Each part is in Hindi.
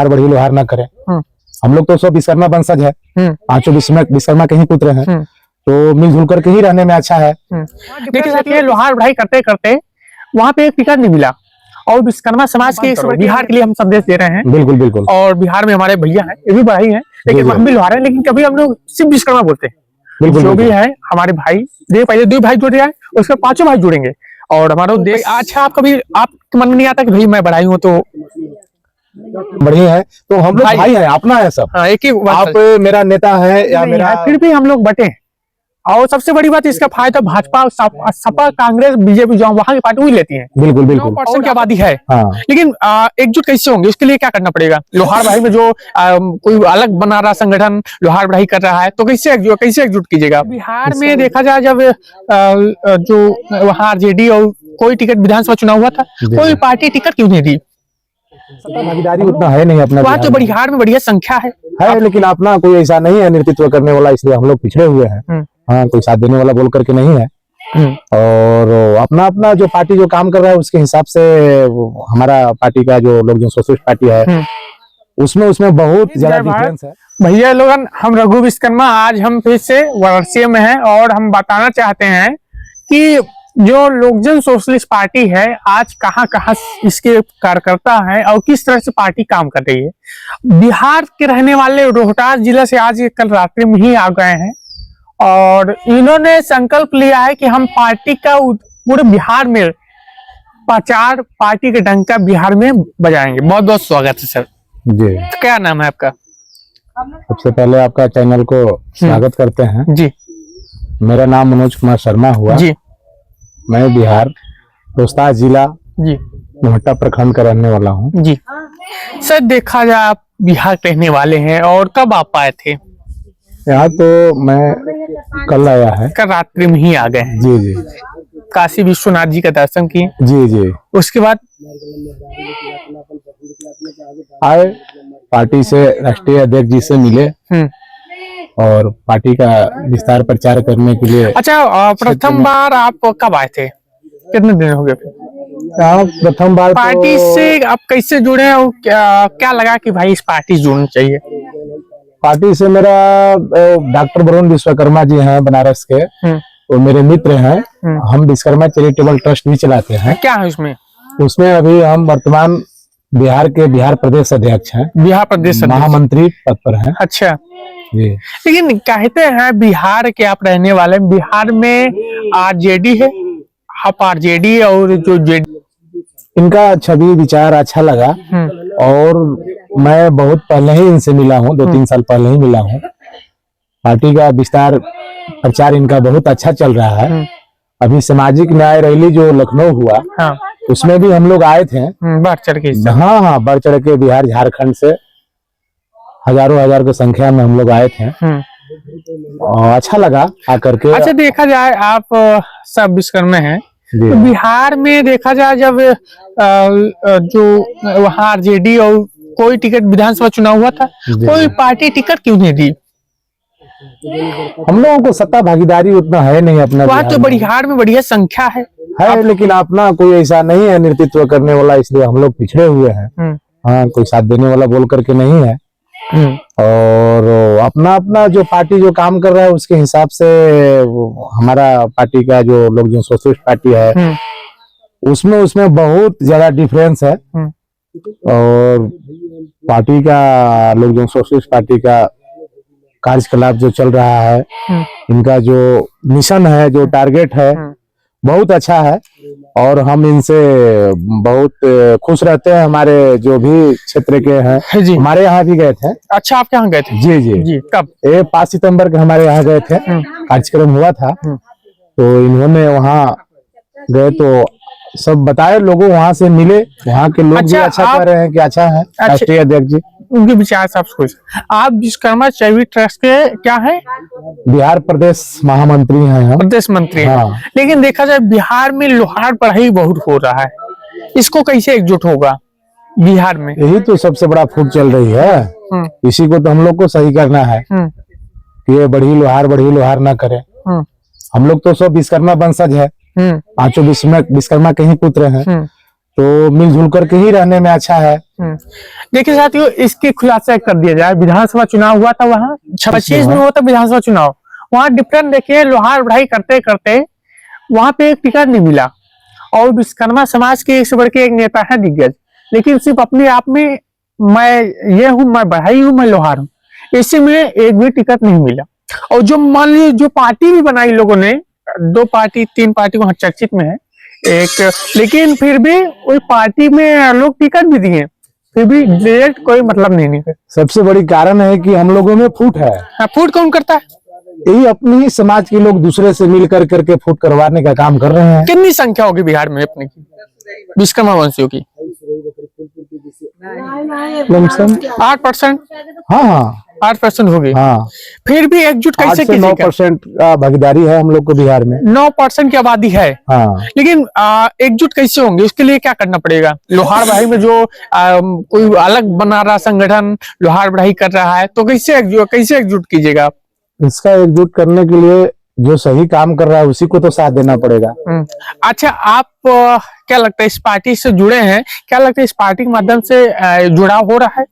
बढ़ी लोहार ना करे। हम लोग तो सब विश्वकर्मा वंशज है, पांचों विश्वकर्मा के ही पुत्र हैं, तो मिलजुल करके ही रहने में अच्छा है। देखिए लोहार बढ़ाई करते करते वहाँ पे एक टिकट नहीं मिला और विश्वकर्मा समाज के बिहार के लिए हम संदेश दे रहे हैं। बिल्कुल बिल्कुल। और बिहार में हमारे भैया हैं, ये भी बढ़ाई है, लेकिन हम भी लोहार हैं, लेकिन कभी हम लोग सिर्फ विश्वकर्मा बोलते हैं। बिल्कुल जो भी है हमारे भाई, पहले 2 भाई जुड़ जाए, उसके 5 भाई जुड़ेंगे और हमारा देश अच्छा। आप कभी आपके मन में नहीं आता कि भाई मैं बढ़ाई हूँ तो बढ़िया है, तो हम लोग भाई हैं, अपना है सब। हाँ, एक ही आप मेरा नेता है या मेरा, फिर भी हम लोग बटे। और सबसे बड़ी बात इसका फायदा भाजपा, सपा, कांग्रेस, बीजेपी जो वहाँ की पार्टी वही लेती है। बिल्कुल बिल्कुल। 9% की आबादी है। हाँ। लेकिन एकजुट कैसे होंगे, उसके लिए क्या करना पड़ेगा? लोहार बढ़ाई में जो कोई अलग बना रहा संगठन लोहार बढ़ाई कर रहा है, तो कैसे एकजुट कीजिएगा? बिहार में देखा जाए, जब जो वहाँ आरजेडी और कोई टिकट विधानसभा चुनाव हुआ था, कोई पार्टी टिकट क्यों नहीं दी? भागीदारी उतना है नहीं अपना। वहाँ तो बिहार में बढ़िया संख्या है, लेकिन अपना कोई ऐसा नहीं है नेतृत्व करने वाला, इसलिए हम लोग पिछड़े हुए हैं। हाँ, कोई साथ देने वाला बोल करके नहीं है। और अपना अपना जो पार्टी जो काम कर रहा है उसके हिसाब से हमारा पार्टी का जो लोग जो सोशलिस्ट पार्टी है उसमें बहुत ज्यादा डिफरेंस है। भैया लोगन, हम रघु विश्वकर्मा आज हम फिर से वाराणसी में हैं और हम बताना चाहते हैं कि जो लोकजन सोशलिस्ट पार्टी है आज कहाँ कहाँ इसके कार्यकर्ता हैं और किस तरह से पार्टी काम कर रही है। बिहार के रहने वाले रोहतास जिला से आज कल रात्रि में ही आ गए हैं और इन्होंने संकल्प लिया है कि हम पार्टी का पूरे बिहार में प्रचार, पार्टी के डंका बिहार में बजाएंगे। बहुत बहुत स्वागत है सर जी। तो क्या नाम है आपका? सबसे पहले आपका चैनल को स्वागत करते हैं जी। मेरा नाम मनोज कुमार शर्मा हुआ जी। मैं बिहार रोहतास जिला जी मोहट्टा प्रखंड का रहने वाला हूँ। जी सर, देखा जाए आप बिहार के रहने वाले हैं और कब आप आए थे? यहाँ तो मैं कल आया है, कल रात्रि में ही आ गए हैं। जी जी। काशी विश्वनाथ जी का दर्शन किए, जी जी। उसके बाद आए, पार्टी से राष्ट्रीय अध्यक्ष जी से मिले और पार्टी का विस्तार प्रचार करने के लिए। अच्छा, प्रथम बार आप कब आए थे? कितने दिन हो गए? प्रथम बार पार्टी से आप कैसे जुड़े और क्या लगा कि भाई इस पार्टी से जुड़ना चाहिए? पार्टी से मेरा डॉक्टर वरुण विश्वकर्मा जी हैं बनारस के, वो मेरे मित्र हैं। हम विश्वकर्मा चैरिटेबल ट्रस्ट भी चलाते हैं। क्या है उसमें? उसमें अभी हम वर्तमान बिहार प्रदेश अध्यक्ष हैं, बिहार प्रदेश महामंत्री पद पर हैं। अच्छा जी। लेकिन कहते हैं बिहार के आप रहने वाले, बिहार में आरजेडी है, आप आरजेडी और जो जेडी, इनका छवि विचार अच्छा लगा और मैं बहुत पहले ही इनसे मिला हूँ, 2-3 साल पहले ही मिला हूँ। पार्टी का विस्तार प्रचार इनका बहुत अच्छा चल रहा है। अभी सामाजिक न्याय रैली जो लखनऊ हुआ, उसमें भी हम लोग आए थे, बढ़ चढ़ के। हाँ, बढ़ चढ़ के बिहार झारखंड से हजारों हजार की संख्या में हम लोग आए थे और अच्छा लगा आकर के। अच्छा, देखा जाए आप सब विश्वकर्मा हैं, तो बिहार में देखा जाए जब जो वहाँ आरजेडी और कोई टिकट विधानसभा चुनाव हुआ था, कोई पार्टी टिकट क्यों नहीं दी? हम लोगों को सत्ता भागीदारी उतना है नहीं अपना। वहाँ तो बिहार में बढ़िया संख्या है, लेकिन अपना कोई ऐसा नहीं है नेतृत्व करने वाला, इसलिए हम लोग पिछड़े हुए हैं। हाँ, कोई साथ देने वाला बोल करके नहीं है। और अपना अपना जो पार्टी जो काम कर रहा है उसके हिसाब से हमारा पार्टी का जो लोग जो सोशलिस्ट पार्टी है उसमें बहुत ज्यादा डिफरेंस है। और पार्टी का लोग जो सोशलिस्ट पार्टी का कार्यकलाप जो चल रहा है, इनका जो मिशन है, जो टारगेट है, बहुत अच्छा है और हम इनसे बहुत खुश रहते हैं। हमारे जो भी क्षेत्र के हैं, हमारे यहाँ भी गए थे। अच्छा, आप यहाँ गए थे? जी जी जी। कब? 5 सितंबर के हमारे यहाँ गए थे, कार्यक्रम हुआ था, तो इन्होंने वहाँ गए तो सब बताए, लोगों वहाँ से मिले, वहाँ के लोग भी अच्छा कह रहे हैं कि अच्छा है। राष्ट्रीय अध्यक्ष जी उनके विचार से आप विश्वकर्मा चैरिटी ट्रस्ट के क्या है? बिहार प्रदेश महामंत्री हैं, प्रदेश मंत्री। हाँ। लेकिन देखा जाए बिहार में लोहार बढ़ाई बहुत हो रहा है, इसको कैसे एकजुट होगा बिहार में? यही तो सबसे बड़ा फूट चल रही है, इसी को तो हम लोग को सही करना है कि ये बढ़ी लोहार ना करे। हम लोग तो सब विश्वकर्मा वंशज है, पांचों विश्वकर्मा के ही पुत्र हैं, तो मिलजुल करके ही रहने में अच्छा है। देखिए साथियों, इसकी खुलासा कर दिया जाए। विधानसभा चुनाव हुआ था, वहाँ 26 में हुआ था विधानसभा चुनाव। वहाँ डिफरेंट देखिए, लोहार बढ़ाई करते करते वहां पे एक टिकट नहीं मिला। और विश्वकर्मा समाज के एक से बढ़ के एक नेता है दिग्गज, लेकिन सिर्फ अपने आप में मैं ये हूँ, मैं बढ़ाई हूँ, मैं लोहार हूँ, इसी में एक भी टिकट नहीं मिला। और जो मान लीजिए जो पार्टी भी बनाई लोगों ने, 2 पार्टी 3 पार्टी वहां चर्चित में है एक, लेकिन फिर भी वही पार्टी में लोग टिकट भी दिए, फिर भी डायरेक्ट कोई मतलब नहीं निकले। सबसे बड़ी कारण है कि हम लोगों में फूट है। फूट कौन करता है? यही अपनी ही समाज के लोग दूसरे से मिल करके फूट करवाने का काम कर रहे हैं। कितनी संख्या होगी बिहार में अपने की विश्वकर्मा वंशियों की? 8%। हाँ 8% होगी। हाँ, फिर भी एकजुट कैसे 8 से 9% का भागीदारी है हम लोग को बिहार में। 9% की आबादी है। हाँ, लेकिन एकजुट कैसे होंगे? उसके लिए क्या करना पड़ेगा? लोहार बढ़ाई में जो कोई अलग बना रहा संगठन लोहार बढ़ाई कर रहा है, तो कैसे एकजुट कीजिएगा आप? इसका एकजुट करने के लिए जो सही काम कर रहा है उसी को तो साथ देना पड़ेगा। अच्छा, आप क्या लगता है इस पार्टी से जुड़े हैं, क्या लगता है इस पार्टी के माध्यम से जुड़ाव हो रहा है?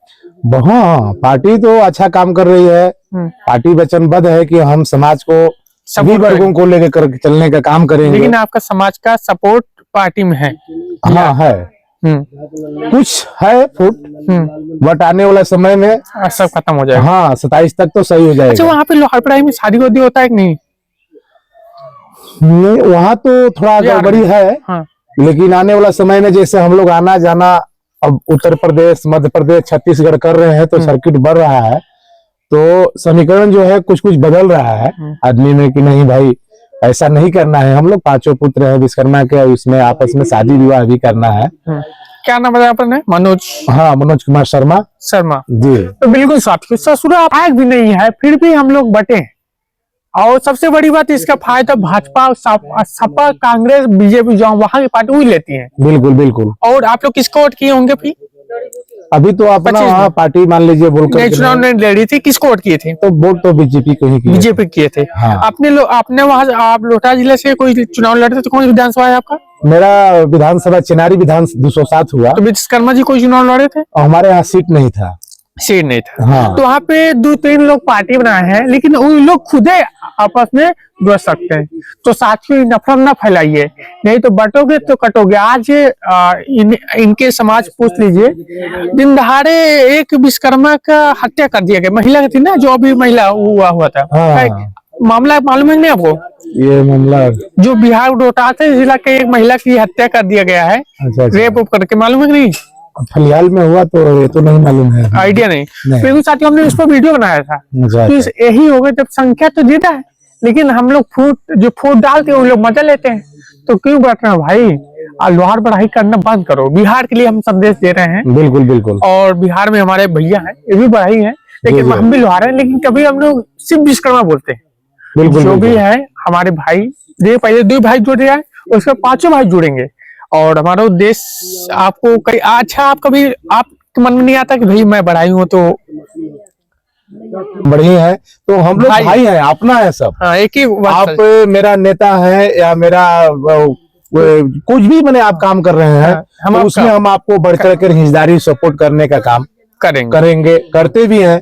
हाँ, पार्टी तो अच्छा काम कर रही है। पार्टी वचनबद्ध है कि हम समाज को सभी वर्गों को लेकर चलने का काम करेंगे। लेकिन आपका समाज का सपोर्ट पार्टी में है? हाँ है, कुछ है फूट, बट आने वाला समय में सब खत्म हो जाएगा। हाँ, 27 तक तो सही हो जाएगा। अच्छा, वहाँ पे लोहार बढ़ाई में शादी वादी होता है कि नहीं? नहीं, वहाँ तो थोड़ा गड़बड़ी है। हाँ। लेकिन आने वाला समय में जैसे हम लोग आना जाना अब उत्तर प्रदेश, मध्य प्रदेश, छत्तीसगढ़ कर रहे हैं, तो सर्किट बढ़ रहा है, तो समीकरण जो है कुछ कुछ बदल रहा है आदमी में कि नहीं भाई ऐसा नहीं करना है। हम लोग 5 पुत्र हैं विश्वकर्मा के, इसमें आपस में शादी विवाह भी करना है। क्या नाम बताया आपने? मनोज? हाँ, मनोज कुमार शर्मा जी। तो बिल्कुल साथियों, ससुराल आग भी नहीं है, फिर भी हम लोग बटे। और सबसे बड़ी बात, इसका फायदा भाजपा, सपा, कांग्रेस, बीजेपी जो वहां की पार्टी वही लेती है। बिल्कुल बिल्कुल। और आप लोग किसको वोट किए होंगे फिर? अभी तो अपना वहाँ पार्टी मान लीजिए बोलकर चुनाव नहीं लड़ी थी, किसको वोट किए थे? तो वोट तो बीजेपी को ही किए। बीजेपी किए थे। हाँ। आपने वहाँ आप लोहटा जिले से कोई चुनाव लड़े थे, तो कौन सी विधानसभा है आपका? मेरा विधानसभा चिनारी विधान 207 हुआ। तो विश्वकर्मा जी कोई चुनाव लड़े थे? हमारे यहाँ सीट नहीं था। सीट नहीं था। हाँ। तो वहाँ पे 2-3 लोग पार्टी बनाए हैं, लेकिन उन लोग खुदे आपस में जुड़ सकते हैं। तो साथियों, नफरत न फैलाइए, नहीं तो बटोगे तो कटोगे। आज इनके समाज पूछ लीजिए, दिन दहाड़े एक विश्वकर्मा का हत्या कर दिया गया। महिला थी ना, जो अभी महिला हुआ था। हाँ। मामला मालूम है नहीं आपको? ये मामला जो बिहार रोहतास जिला के एक महिला की हत्या कर दिया गया है। अच्छा। रेप करके, मालूम है नहीं? फिलहाल में हुआ तो ये तो नहीं मालूम है, आइडिया नहीं। बिल्कुल साथियों, हमने उस पर वीडियो बनाया था। तो यही हो गया, जब संख्या तो ज्यादा है, लेकिन हम लोग फूट डालते हैं, वो लोग मजा लेते हैं। तो क्यों बैठना भाई? लोहार बढ़ाई करना बंद करो। बिहार के लिए हम संदेश दे रहे हैं। बिल्कुल बिल्कुल। और बिहार में हमारे भैया हैं, ये भी बढ़ाई है, लेकिन हम भी लोहार हैं, लेकिन कभी हम लोग सिर्फ विश्वकर्मा बोलते हैं। बिल्कुल, जो भी है हमारे भाई, देखिए पहले 2 भाई जुड़ रहे हैं, उसके 5 भाई जुड़ेंगे। और हमारा देश आपको कई अच्छा, आप कभी आपके मन में नहीं आता कि भाई मैं बढ़ाई हूँ तो बढ़िया है, तो हम लोग भाई हैं, अपना है सब। हाँ, एक ही आप मेरा नेता है या मेरा कुछ भी मैंने आप काम कर रहे हैं, तो उसमें हम आपको बढ़कर कर हिस्सेदारी सपोर्ट करने का काम करेंगे, करते भी हैं।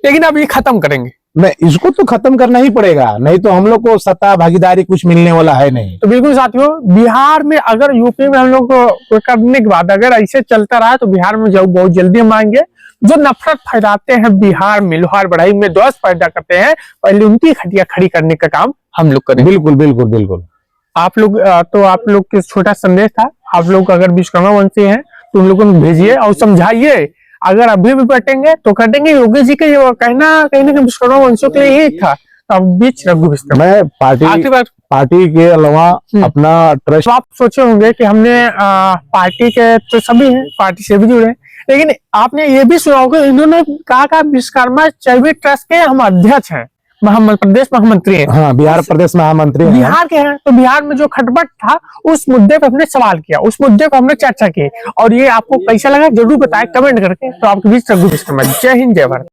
लेकिन अब ये खत्म करेंगे नहीं, इसको तो खत्म करना ही पड़ेगा, नहीं तो हम लोग को सत्ता भागीदारी कुछ मिलने वाला है नहीं। तो बिल्कुल साथियों, बिहार में अगर यूपी में हम लोग को करने के बाद अगर ऐसे चलता रहा, तो बिहार में जब बहुत जल्दी हम आएंगे। जो नफरत फैलाते हैं बिहार में, लोहार बढ़ाई में द्वेष पैदा करते हैं, पहले उनकी खटिया खड़ी करने का काम हम लोग करेंगे। बिल्कुल बिल्कुल बिल्कुल। आप लोग तो आप लोग के छोटा संदेश था, आप लोग अगर विश्वकर्मा वंशी हैं तो उन लोगों को भेजिए और समझाइए। अगर अभी भी बटेंगे तो कटेंगे। योगी जी के कहना कहीं ना विश्वकर्मा वंशों के लिए ही था, तो अब बीच रघु विश्वकर्मा। मैं पार्टी के अलावा अपना ट्रस्ट। आप सोचे होंगे कि हमने पार्टी के तो सभी हैं, पार्टी से भी जुड़े, लेकिन आपने ये भी सुना होगा इन्होंने कहा विश्वकर्मा चैरिटी ट्रस्ट के हम अध्यक्ष हैं, प्रदेश महामंत्री हैं। हाँ, बिहार प्रदेश महामंत्री बिहार के हैं। तो बिहार में जो खटपट था, उस मुद्दे पे हमने सवाल किया, उस मुद्दे पे हमने चर्चा की, और ये आपको कैसा लगा जरूर बताएं कमेंट करके। तो आपके बीच रघु विश्वकर्मा। जय हिंद, जय भारत।